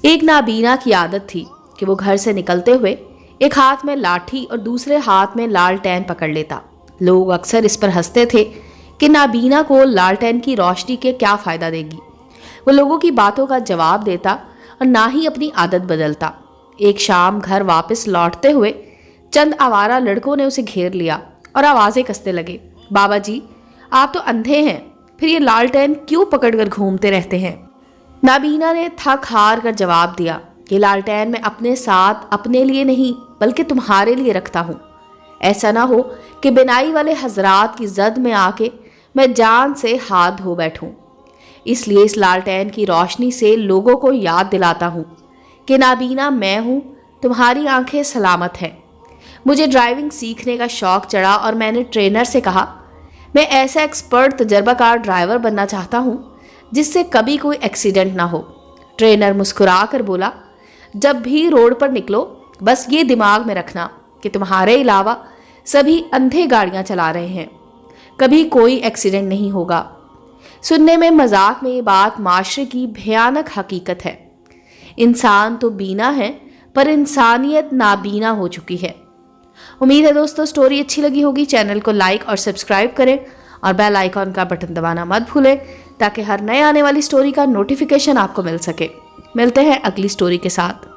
एक नाबीना की आदत थी कि वो घर से निकलते हुए एक हाथ में लाठी और दूसरे हाथ में लालटेन पकड़ लेता। लोग अक्सर इस पर हंसते थे कि नाबीना को लालटेन की रोशनी के क्या फ़ायदा देगी। वो लोगों की बातों का जवाब देता और ना ही अपनी आदत बदलता। एक शाम घर वापस लौटते हुए चंद आवारा लड़कों ने उसे घेर लिया और आवाज़ें कसने लगे, बाबा जी, आप तो अंधे हैं, फिर ये लालटेन क्यों पकड़कर घूमते रहते हैं? नाबीना ने थक हार कर जवाब दिया कि लालटेन मैं अपने साथ अपने लिए नहीं बल्कि तुम्हारे लिए रखता हूँ। ऐसा ना हो कि बिनाई वाले हजरात की जद में आके मैं जान से हाथ धो बैठूं। इसलिए इस लालटेन की रोशनी से लोगों को याद दिलाता हूँ कि नाबीना मैं हूँ, तुम्हारी आंखें सलामत हैं। मुझे ड्राइविंग सीखने का शौक चढ़ा और मैंने ट्रेनर से कहा, मैं ऐसा एक्सपर्ट तजर्बाकार ड्राइवर बनना चाहता हूँ जिससे कभी कोई एक्सीडेंट ना हो। ट्रेनर मुस्कुरा कर बोला, जब भी रोड पर निकलो बस ये दिमाग में रखना कि तुम्हारे अलावा सभी अंधे गाड़ियाँ चला रहे हैं, कभी कोई एक्सीडेंट नहीं होगा। सुनने में मजाक में ये बात माशरे की भयानक हकीकत है। इंसान तो बीना है पर इंसानियत नाबीना हो चुकी है। उम्मीद है दोस्तों स्टोरी अच्छी लगी होगी। चैनल को लाइक और सब्सक्राइब करें और बेल आइकॉन का बटन दबाना मत भूलें ताकि हर नए आने वाली स्टोरी का नोटिफिकेशन आपको मिल सके। मिलते हैं अगली स्टोरी के साथ।